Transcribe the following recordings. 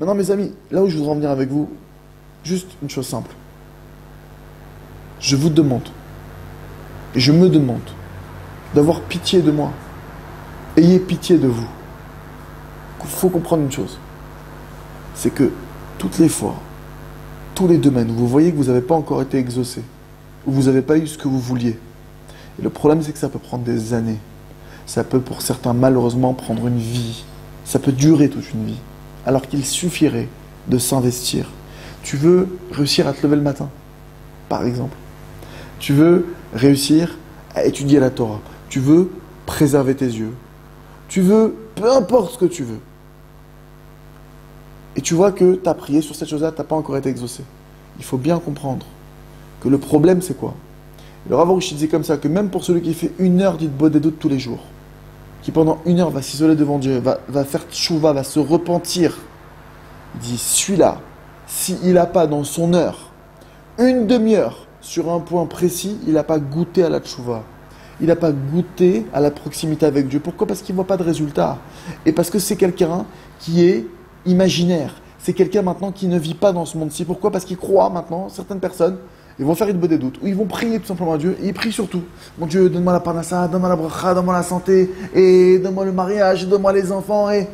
Maintenant, mes amis, là où je voudrais en venir avec vous, juste une chose simple. Je vous demande, et je me demande, d'avoir pitié de moi. Ayez pitié de vous. Il faut comprendre une chose. C'est que toutes les fois, tous les domaines où vous voyez que vous n'avez pas encore été exaucé, où vous n'avez pas eu ce que vous vouliez, et le problème c'est que ça peut prendre des années. Ça peut pour certains malheureusement prendre une vie. Ça peut durer toute une vie. Alors qu'il suffirait de s'investir. Tu veux réussir à te lever le matin, par exemple. Tu veux réussir à étudier la Torah. Tu veux préserver tes yeux. Tu veux, peu importe ce que tu veux. Et tu vois que tu as prié sur cette chose-là, tu n'as pas encore été exaucé. Il faut bien comprendre que le problème c'est quoi? Le Rav Arush disait comme ça, que même pour celui qui fait 1 heure d'Hitbodedut tous les jours, qui pendant 1 heure va s'isoler devant Dieu, va faire tchouva, va se repentir, il dit celui-là, s'il n'a pas dans son heure, 1/2 heure sur un point précis, il n'a pas goûté à la tchouva. Il n'a pas goûté à la proximité avec Dieu. Pourquoi? Parce qu'il ne voit pas de résultat. Et parce que c'est quelqu'un qui est imaginaire. C'est quelqu'un maintenant qui ne vit pas dans ce monde-ci. Pourquoi? Parce qu'il croit maintenant, certaines personnes, ils vont faire une bonne doute, ou ils vont prier tout simplement à Dieu, et ils prient surtout. Mon Dieu, donne-moi la parnassa, donne-moi la bracha, donne-moi la santé, et donne-moi le mariage, donne-moi les enfants. Et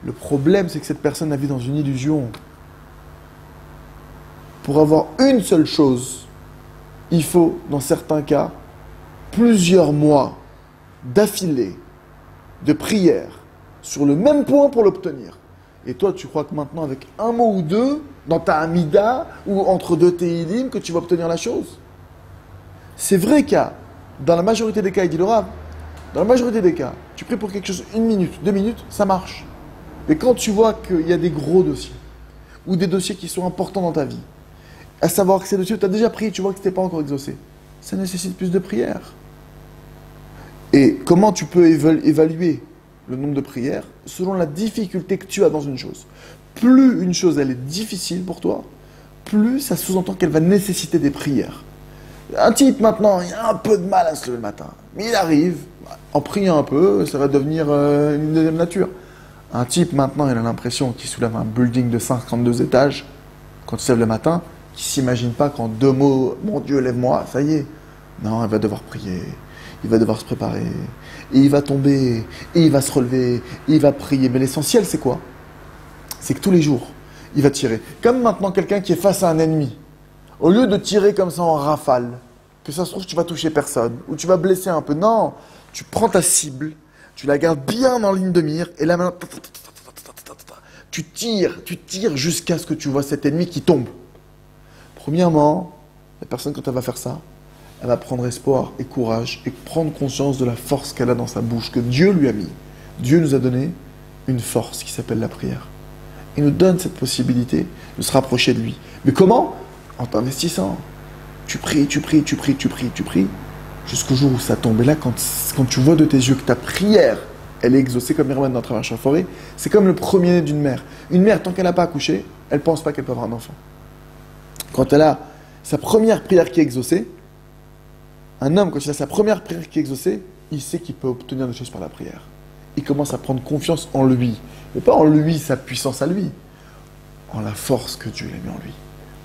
le problème, c'est que cette personne a vécu dans une illusion. Pour avoir une seule chose, il faut, dans certains cas, plusieurs mois d'affilée de prière sur le même point pour l'obtenir. Et toi, tu crois que maintenant, avec un mot ou deux, dans ta Amida, ou entre deux Tehillim, que tu vas obtenir la chose? C'est vrai qu'il y a, dans la majorité des cas, il dit le Rav, dans la majorité des cas, tu pries pour quelque chose 1 minute, 2 minutes, ça marche. Mais quand tu vois qu'il y a des gros dossiers, ou des dossiers qui sont importants dans ta vie, à savoir que ces dossiers, tu as déjà prié, tu vois que tu n'es pas encore exaucé, ça nécessite plus de prières. Et comment tu peux évaluer le nombre de prières? Selon la difficulté que tu as dans une chose. Plus une chose elle est difficile pour toi, plus ça sous-entend qu'elle va nécessiter des prières. Un type maintenant, il a un peu de mal à se lever le matin, mais il arrive, en priant un peu, ça va devenir une deuxième nature. Un type maintenant, il a l'impression qu'il soulève un building de 52 étages, quand il se lève le matin, qui ne s'imagine pas qu'en 2 mots, mon Dieu, lève-moi, ça y est. Non, il va devoir prier. Il va devoir se préparer, et il va tomber, et il va se relever, et il va prier. Mais l'essentiel, c'est quoi? C'est que tous les jours, il va tirer. Comme maintenant quelqu'un qui est face à un ennemi. Au lieu de tirer comme ça en rafale, que ça se trouve, tu vas toucher personne, ou tu vas blesser un peu. Non, tu prends ta cible, tu la gardes bien en ligne de mire, et là maintenant, tu tires jusqu'à ce que tu vois cet ennemi qui tombe. Premièrement, la personne, quand elle va faire ça, elle va prendre espoir et courage et prendre conscience de la force qu'elle a dans sa bouche, que Dieu lui a mis. Dieu nous a donné une force qui s'appelle la prière. Il nous donne cette possibilité de se rapprocher de lui. Mais comment? En t'investissant. Tu pries, jusqu'au jour où ça tombe. Et là, quand tu vois de tes yeux que ta prière, elle est exaucée comme Myriam dans Travers Forêt, c'est comme le premier-né d'une mère. Une mère, tant qu'elle n'a pas accouché, elle ne pense pas qu'elle peut avoir un enfant. Quand elle a sa première prière qui est exaucée, un homme, quand il a sa première prière qui est exaucée, il sait qu'il peut obtenir des choses par la prière. Il commence à prendre confiance en lui. Mais pas en lui, sa puissance à lui. En la force que Dieu l'a mis en lui.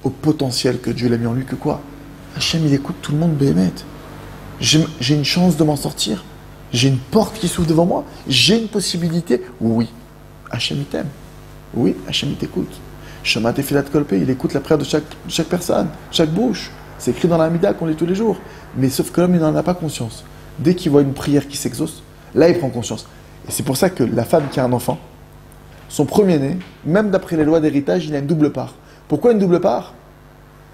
Au potentiel que Dieu l'a mis en lui. Que quoi? Hachem, il écoute tout le monde, Béhémet. J'ai une chance de m'en sortir. J'ai une porte qui s'ouvre devant moi. J'ai une possibilité. Oui, Hachem, il t'aime. Oui, Hachem, il t'écoute. Shema Tefilat Kolpé, il écoute la prière de chaque personne, chaque bouche. C'est écrit dans la Hamida qu'on lit tous les jours. Mais sauf que l'homme, il n'en a pas conscience. Dès qu'il voit une prière qui s'exauce, là, il prend conscience. Et c'est pour ça que la femme qui a un enfant, son premier-né, même d'après les lois d'héritage, il a une double part. Pourquoi une double part?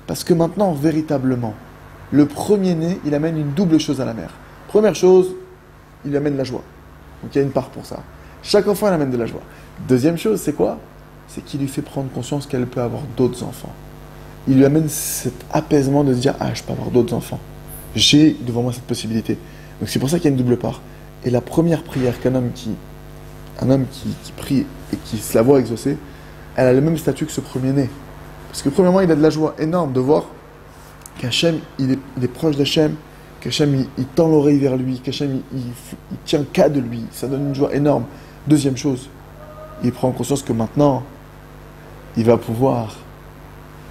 Parce que maintenant, véritablement, le premier-né, il amène une double chose à la mère. Première chose, il amène la joie. Donc il y a une part pour ça. Chaque enfant, il amène de la joie. Deuxième chose, c'est quoi? C'est qu'il lui fait prendre conscience qu'elle peut avoir d'autres enfants. Il lui amène cet apaisement de se dire « Ah, je peux avoir d'autres enfants. J'ai devant moi cette possibilité. » Donc c'est pour ça qu'il y a une double part. Et la première prière qu'un homme qui prie et qui se la voit exaucée, elle a le même statut que ce premier-né. Parce que premièrement, il a de la joie énorme de voir qu'Hachem, il est proche d'Hachem, qu'Hachem, il tend l'oreille vers lui, qu'Hachem, il tient cas de lui. Ça donne une joie énorme. Deuxième chose, il prend conscience que maintenant, il va pouvoir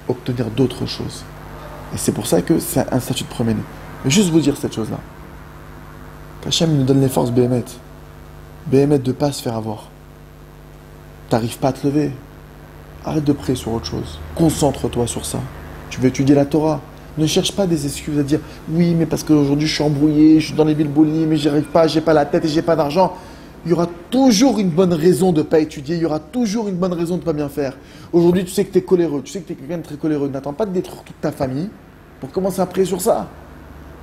obtenir d'autres choses. Et c'est pour ça que c'est un statut de premier-né. Mais juste vous dire cette chose-là. Qu'Hachem nous donne les forces Béhémet. Béhémet de ne pas se faire avoir. T'arrives pas à te lever. Arrête de prier sur autre chose. Concentre-toi sur ça. Tu veux étudier la Torah. Ne cherche pas des excuses à dire oui, mais parce qu'aujourd'hui je suis embrouillé, je suis dans les bilbolis, mais j'y arrive pas, j'ai pas la tête et j'ai pas d'argent. Il y aura toujours une bonne raison de ne pas étudier, il y aura toujours une bonne raison de ne pas bien faire. Aujourd'hui, tu sais que tu es coléreux, tu sais que tu es quelqu'un de très coléreux. N'attends pas de détruire toute ta famille pour commencer à prier sur ça.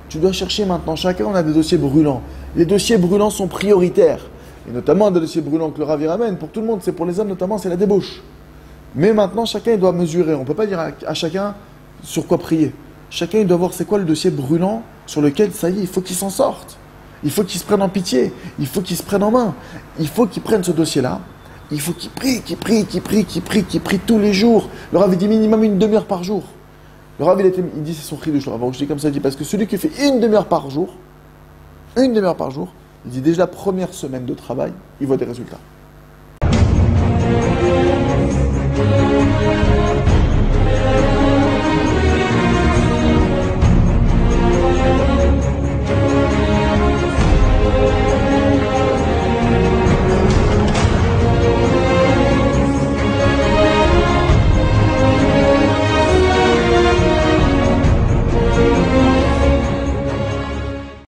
Tu dois chercher maintenant. Chacun, on a des dossiers brûlants. Les dossiers brûlants sont prioritaires. Et notamment des dossiers brûlants que le Rav y ramène. Pour tout le monde, c'est pour les hommes notamment, c'est la débauche. Mais maintenant, chacun il doit mesurer. On ne peut pas dire à chacun sur quoi prier. Chacun il doit voir c'est quoi le dossier brûlant sur lequel, ça y est, il faut qu'il s'en sorte. Il faut qu'il se prenne en pitié. Il faut qu'il se prenne en main. Il faut qu'il prenne ce dossier-là. Il faut qu'il prie, qu'il prie tous les jours. Le Rav dit minimum une demi-heure par jour. Le Rav il dit c'est son chidouche. Le Rav, je dis comme ça, il dit parce que celui qui fait une demi-heure par jour, il dit déjà la première semaine de travail, il voit des résultats.